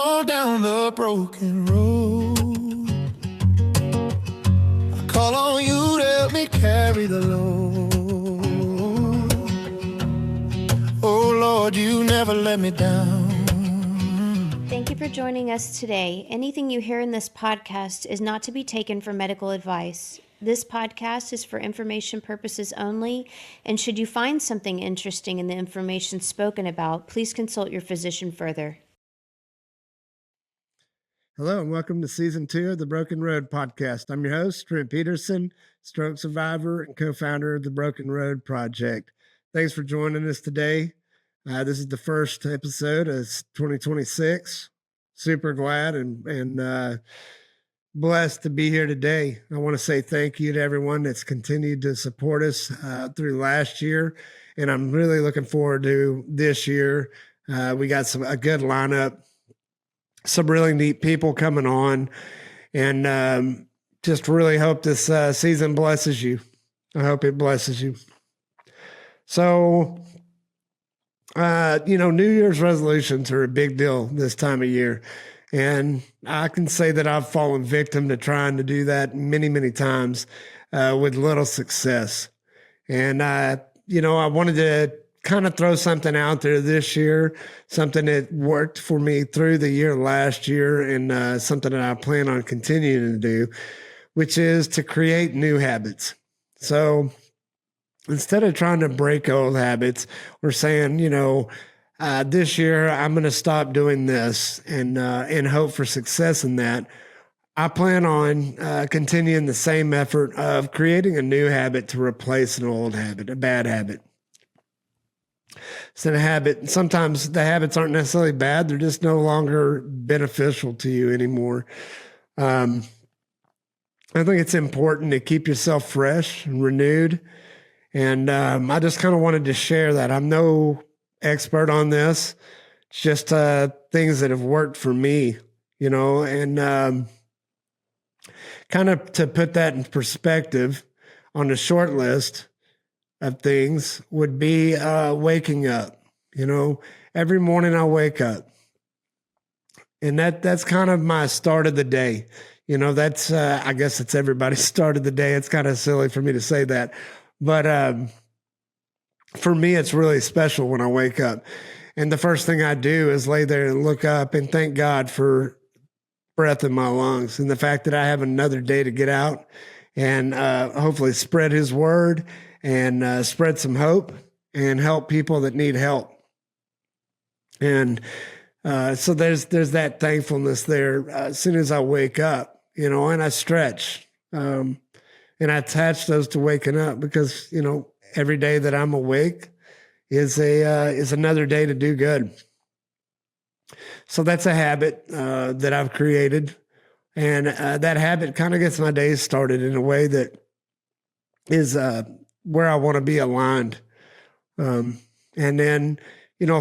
on down the broken road. I call on you to help me carry the load. Oh Lord, you never let me down. Thank you for joining us today. Anything you hear in this podcast is not to be taken for medical advice. This podcast is for information purposes only, and should you find something interesting in the information spoken about, please consult your physician further. Hello, and welcome to Season 2 of the Broken Road Podcast. I'm your host, Trent Peterson, stroke survivor and co-founder of the Broken Road Project. Thanks for joining us today. This is the first episode of 2026. Super glad and blessed to be here today. I want to say thank you to everyone that's continued to support us through last year, and I'm really looking forward to this year. We got a good lineup, some really neat people coming on, and just really hope this season blesses you. I hope it blesses you. So, New Year's resolutions are a big deal this time of year. And I can say that I've fallen victim to trying to do that many, many times with little success. And, I wanted to kind of throw something out there this year, something that worked for me through the year last year, and something that I plan on continuing to do, which is to create new habits. So instead of trying to break old habits, we're saying, this year I'm going to stop doing this and hope for success in that. I plan on continuing the same effort of creating a new habit to replace an old habit, a bad habit. It's a habit. Sometimes the habits aren't necessarily bad. They're just no longer beneficial to you anymore. I think it's important to keep yourself fresh and renewed. And I just kind of wanted to share that. I'm no expert on this. It's just things that have worked for me, and kind of to put that in perspective on the short list of things would be waking up. Every morning I wake up, and that's kind of my start of the day. That's I guess it's everybody's start of the day. It's kind of silly for me to say that, but for me, it's really special when I wake up. And the first thing I do is lay there and look up and thank God for breath in my lungs and the fact that I have another day to get out and hopefully spread his word and spread some hope and help people that need help. And so there's that thankfulness there as soon as I wake up, and I stretch. And I attach those to waking up because, every day that I'm awake is another day to do good. So that's a habit that I've created, and that habit kind of gets my days started in a way that is where I want to be aligned. And then,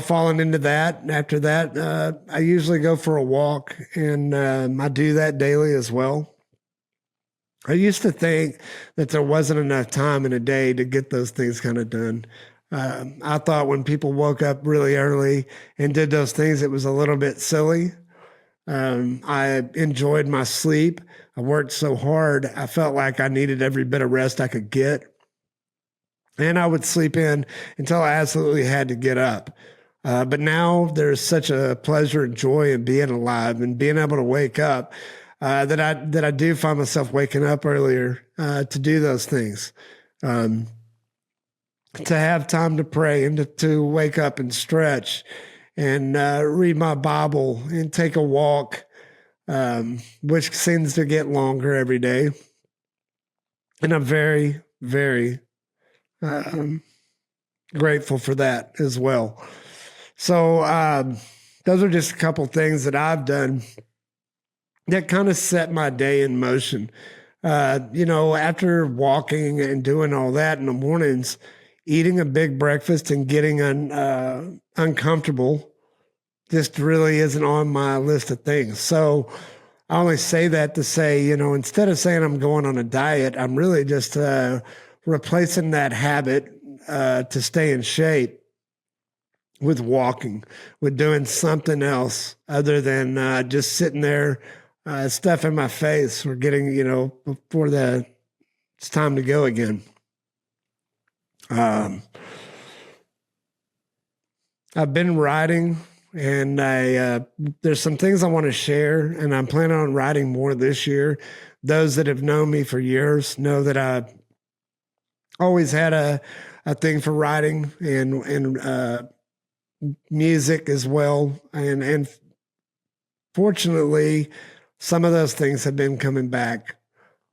falling into that, after that, I usually go for a walk, and I do that daily as well. I used to think that there wasn't enough time in a day to get those things kind of done. I thought when people woke up really early and did those things, it was a little bit silly. I enjoyed my sleep. I worked so hard. I felt like I needed every bit of rest I could get. And I would sleep in until I absolutely had to get up. But now there's such a pleasure and joy in being alive and being able to wake up. That I do find myself waking up earlier to do those things, to have time to pray and to wake up and stretch and read my Bible and take a walk, which seems to get longer every day. And I'm very, very grateful for that as well. So those are just a couple things that I've done that kind of set my day in motion. After walking and doing all that in the mornings, eating a big breakfast and getting uncomfortable just really isn't on my list of things. So I only say that to say, instead of saying I'm going on a diet, I'm really just replacing that habit to stay in shape with walking, with doing something else other than just sitting there, stuff in my face or getting, before it's time to go again. I've been writing, and there's some things I want to share, and I'm planning on writing more this year. Those that have known me for years know that I always had a thing for writing and music as well. And fortunately, some of those things have been coming back.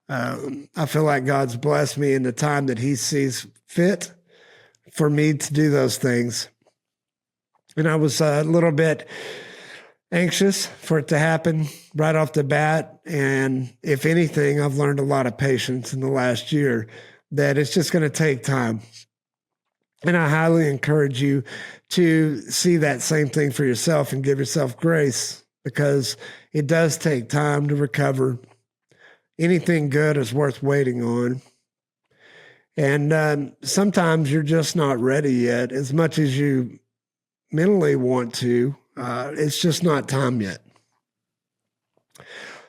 I feel like God's blessed me in the time that he sees fit for me to do those things. And I was a little bit anxious for it to happen right off the bat. And if anything, I've learned a lot of patience in the last year, that it's just going to take time. And I highly encourage you to see that same thing for yourself and give yourself grace, because it does take time to recover. Anything good is worth waiting on. And sometimes you're just not ready yet, as much as you mentally want to. It's just not time yet.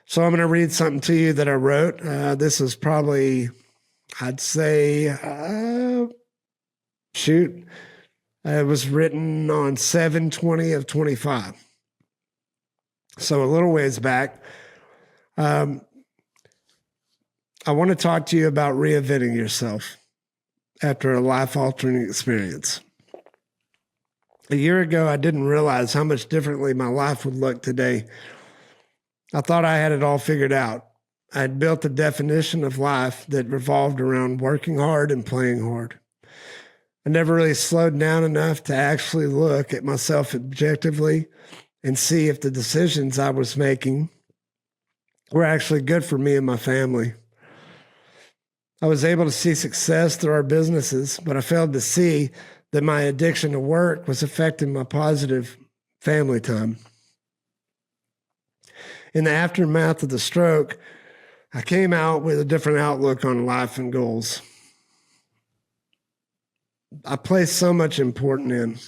So I'm going to read something to you that I wrote. This is probably, I'd say, it was written on 7/20/25. So a little ways back. I want to talk to you about reinventing yourself after a life-altering experience. A year ago, I didn't realize how much differently my life would look today. I thought I had it all figured out. I had built a definition of life that revolved around working hard and playing hard. I never really slowed down enough to actually look at myself objectively and see if the decisions I was making were actually good for me and my family. I was able to see success through our businesses, but I failed to see that my addiction to work was affecting my positive family time. In the aftermath of the stroke, I came out with a different outlook on life and goals. I placed so much importance in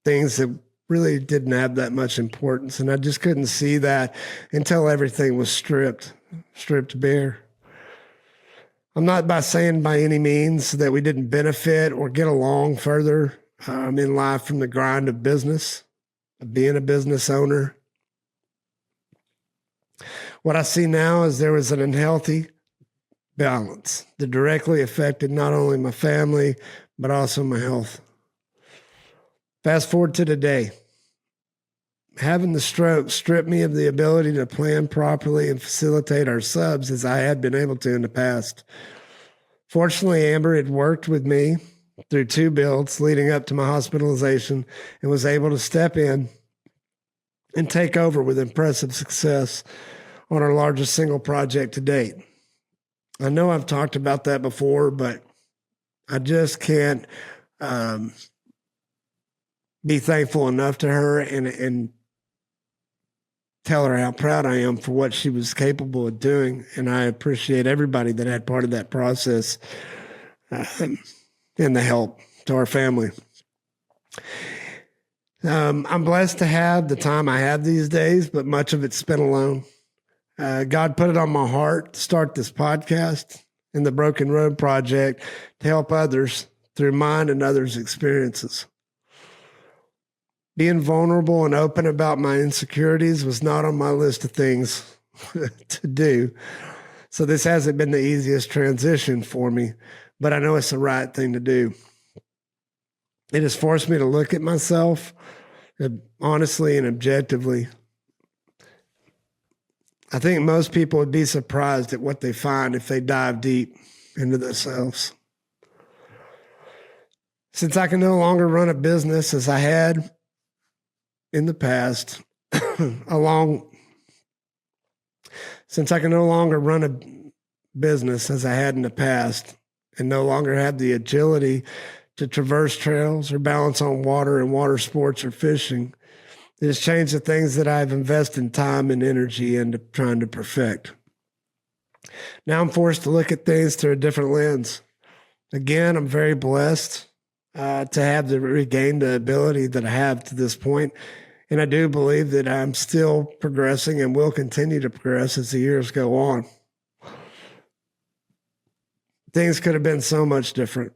things that really didn't have that much importance, and I just couldn't see that until everything was stripped bare. I'm not saying by any means that we didn't benefit or get along further in life from the grind of business, of being a business owner. What I see now is there was an unhealthy balance that directly affected not only my family, but also my health. Fast forward to today. Having the stroke stripped me of the ability to plan properly and facilitate our subs as I had been able to in the past. Fortunately, Amber had worked with me through 2 builds leading up to my hospitalization and was able to step in and take over with impressive success on our largest single project to date. I know I've talked about that before, but I just can't be thankful enough to her and tell her how proud I am for what she was capable of doing. And I appreciate everybody that had part of that process and the help to our family. I'm blessed to have the time I have these days, but much of it's spent alone. God put it on my heart to start this podcast and the Broken Road Project to help others through mine and others' experiences. Being vulnerable and open about my insecurities was not on my list of things to do. So this hasn't been the easiest transition for me, but I know it's the right thing to do. It has forced me to look at myself honestly and objectively. I think most people would be surprised at what they find if they dive deep into themselves. Since I can no longer run a business as I had in the past, since I can no longer run a business as I had in the past and no longer have the agility to traverse trails or balance on water in water sports or fishing, it has changed the things that I've invested time and energy into trying to perfect. Now I'm forced to look at things through a different lens. Again, I'm very blessed to have to regain the ability that I have to this point. And I do believe that I'm still progressing and will continue to progress as the years go on. Things could have been so much different.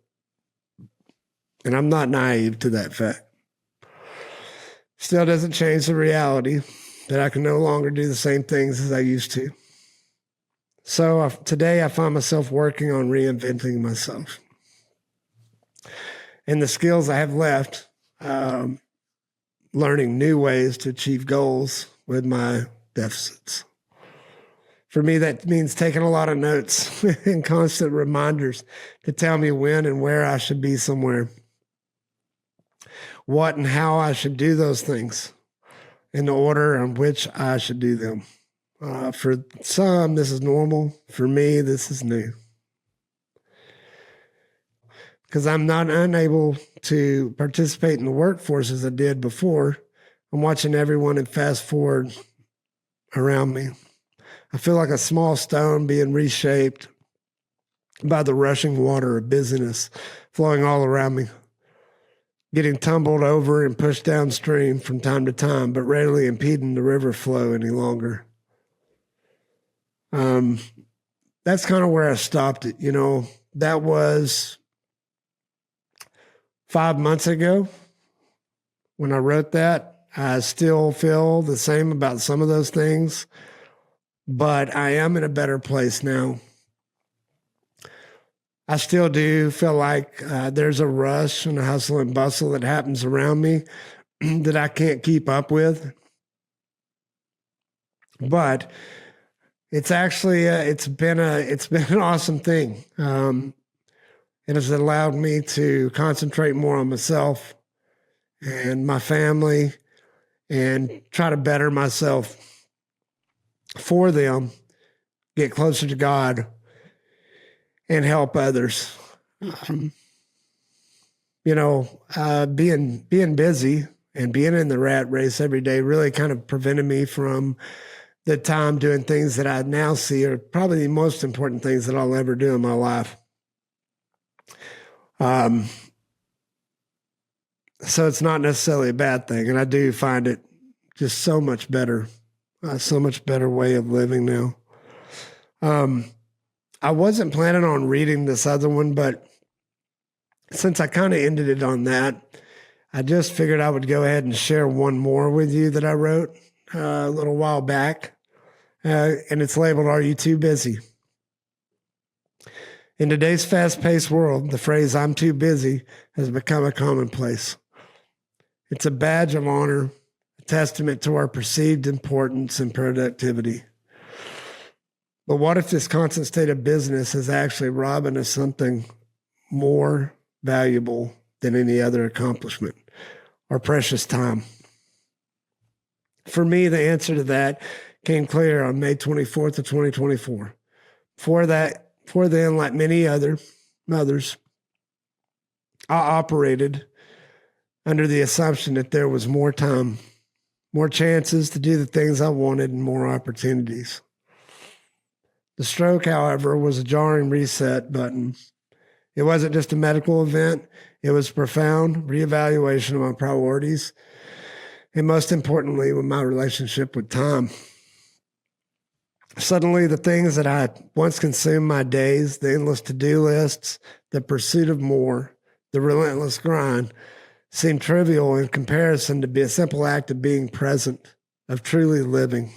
And I'm not naive to that fact. Still doesn't change the reality that I can no longer do the same things as I used to. So today I find myself working on reinventing myself. And the skills I have left, learning new ways to achieve goals with my deficits. For me, that means taking a lot of notes and constant reminders to tell me when and where I should be somewhere, what and how I should do those things, in the order in which I should do them. For some, this is normal. For me, this is new. Because I'm not unable to participate in the workforce as I did before. I'm watching everyone in fast forward around me. I feel like a small stone being reshaped by the rushing water of busyness flowing all around me, getting tumbled over and pushed downstream from time to time, but rarely impeding the river flow any longer. That's kind of where I stopped it. That was 5 months ago when I wrote that. I still feel the same about some of those things, but I am in a better place now. I still do feel like there's a rush and a hustle and bustle that happens around me that I can't keep up with. But it's actually it's been an awesome thing. It has allowed me to concentrate more on myself and my family and try to better myself for them, get closer to God, and help others. Being busy and being in the rat race every day really kind of prevented me from the time doing things that I now see are probably the most important things that I'll ever do in my life. So it's not necessarily a bad thing. And I do find it just so much better way of living now. I wasn't planning on reading this other one, but since I kind of ended it on that, I just figured I would go ahead and share one more with you that I wrote a little while back. And it's labeled, "Are You Too Busy?" In today's fast-paced world, the phrase "I'm too busy" has become a commonplace. It's a badge of honor, a testament to our perceived importance and productivity. But what if this constant state of business is actually robbing us something more valuable than any other accomplishment? Our precious time. For me, the answer to that came clear on May 24th of 2024. For then, like many others, I operated under the assumption that there was more time, more chances to do the things I wanted, and more opportunities. The stroke, however, was a jarring reset button. It wasn't just a medical event. It was a profound reevaluation of my priorities, and most importantly, with my relationship with time. Suddenly, the things that I once consumed my days, the endless to-do lists, the pursuit of more, the relentless grind, seemed trivial in comparison to be a simple act of being present, of truly living.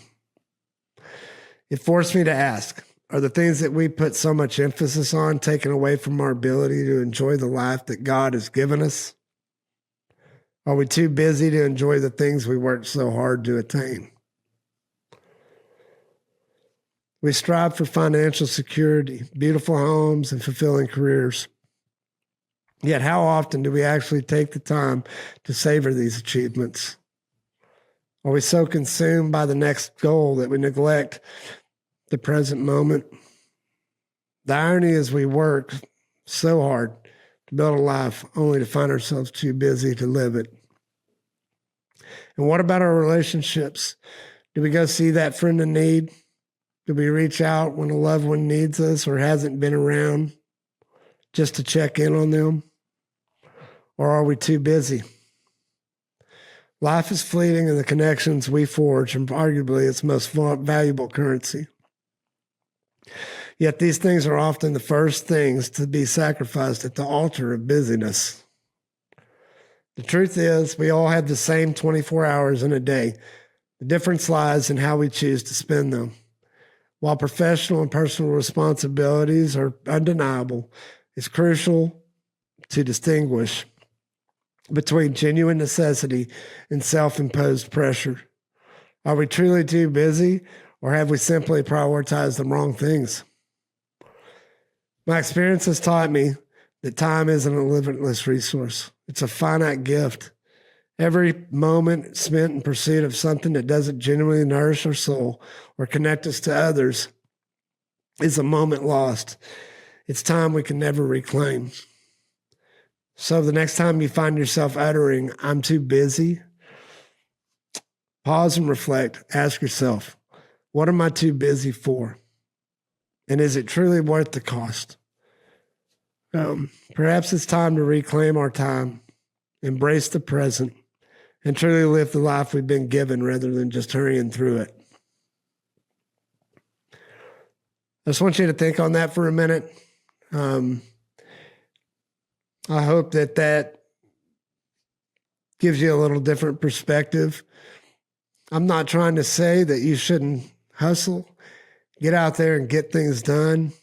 It forced me to ask, are the things that we put so much emphasis on taken away from our ability to enjoy the life that God has given us? Are we too busy to enjoy the things we worked so hard to attain? We strive for financial security, beautiful homes, and fulfilling careers. Yet how often do we actually take the time to savor these achievements? Are we so consumed by the next goal that we neglect the present moment? The irony is we work so hard to build a life only to find ourselves too busy to live it. And what about our relationships? Do we go see that friend in need? Do we reach out when a loved one needs us or hasn't been around just to check in on them? or are we too busy? Life is fleeting, and the connections we forge are arguably its most valuable currency. Yet these things are often the first things to be sacrificed at the altar of busyness. The truth is, we all have the same 24 hours in a day. The difference lies in how we choose to spend them. While professional and personal responsibilities are undeniable, it's crucial to distinguish between genuine necessity and self-imposed pressure. Are we truly too busy, or have we simply prioritized the wrong things? My experience has taught me that time isn't a limitless resource. It's a finite gift. Every moment spent in pursuit of something that doesn't genuinely nourish our soul or connect us to others is a moment lost. It's time we can never reclaim. So the next time you find yourself uttering, "I'm too busy," pause and reflect. Ask yourself, what am I too busy for? And is it truly worth the cost? Perhaps it's time to reclaim our time, embrace the present, and truly live the life we've been given rather than just hurrying through it. I just want you to think on that for a minute. I hope that gives you a little different perspective. I'm not trying to say that you shouldn't hustle, get out there and get things done,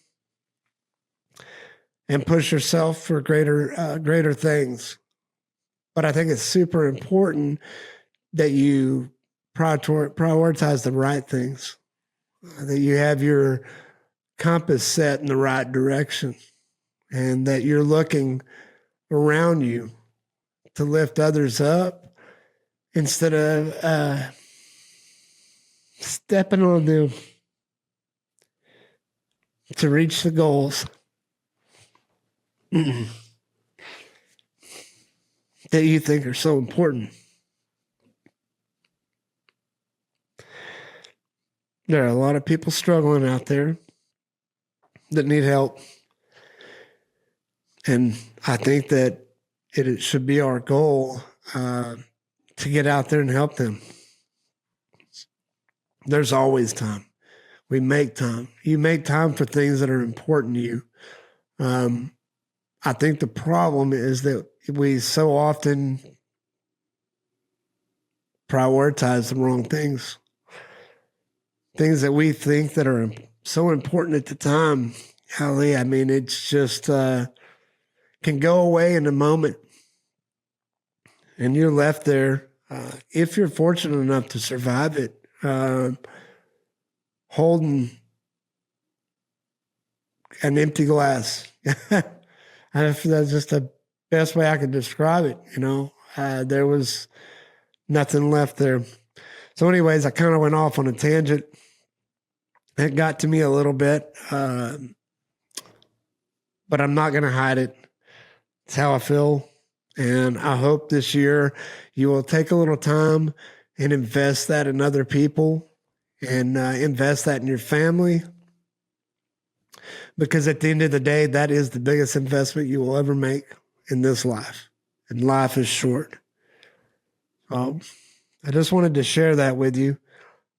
and push yourself for greater things. But I think it's super important that you prioritize the right things, that you have your compass set in the right direction, and that you're looking around you to lift others up instead of stepping on them to reach the goals that you think are so important. There are a lot of people struggling out there that need help. And I think that it should be our goal to get out there and help them. There's always time. We make time. You make time for things that are important to you. I think the problem is that we so often prioritize the wrong things. Things that we think that are so important at the time. Golly, I mean, it's just can go away in a moment. And you're left there, if you're fortunate enough to survive it, holding an empty glass. That's just the best way I could describe it. There was nothing left there. So anyways, I kind of went off on a tangent. It got to me a little bit, but I'm not going to hide it. It's how I feel. And I hope this year you will take a little time and invest that in other people and invest that in your family. Because at the end of the day, that is the biggest investment you will ever make in this life. And life is short. I just wanted to share that with you.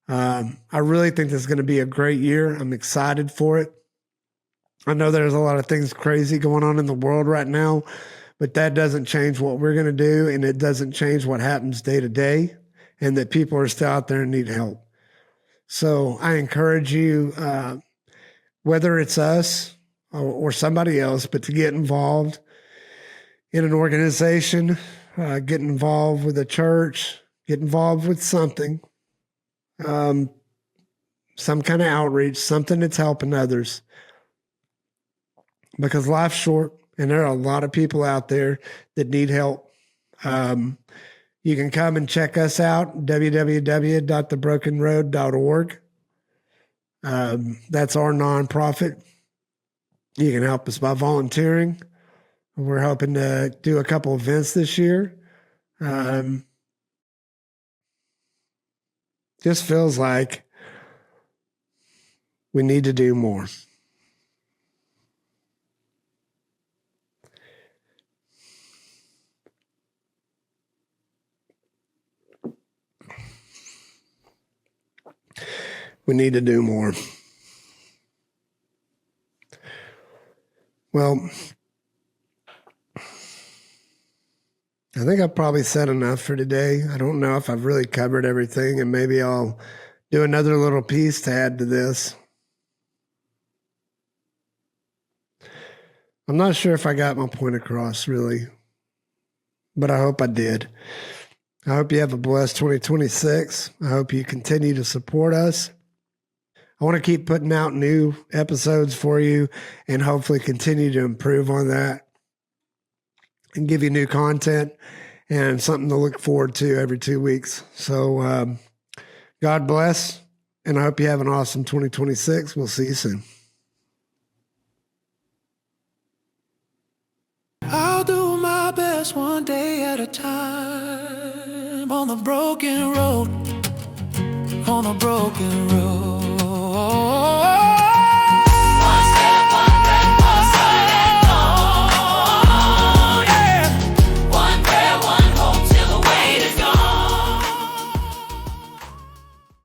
I really think this is going to be a great year. I'm excited for it. I know there's a lot of things crazy going on in the world right now, but that doesn't change what we're going to do, and it doesn't change what happens day to day, and that people are still out there and need help. So I encourage you, whether it's us or somebody else, but to get involved in an organization, get involved with a church, get involved with something, some kind of outreach, something that's helping others. Because life's short, and there are a lot of people out there that need help. You can come and check us out, www.thebrokenroad.org. That's our nonprofit. You can help us by volunteering. We're hoping to do a couple events this year. Just feels like we need to do more. We need to do more. Well, I think I've probably said enough for today. I don't know if I've really covered everything, and maybe I'll do another little piece to add to this. I'm not sure if I got my point across, really, but I hope I did. I hope you have a blessed 2026. I hope you continue to support us. I want to keep putting out new episodes for you and hopefully continue to improve on that and give you new content and something to look forward to every 2 weeks. So God bless, and I hope you have an awesome 2026. We'll see you soon. I'll do my best one day at a time on the broken road, on the broken road.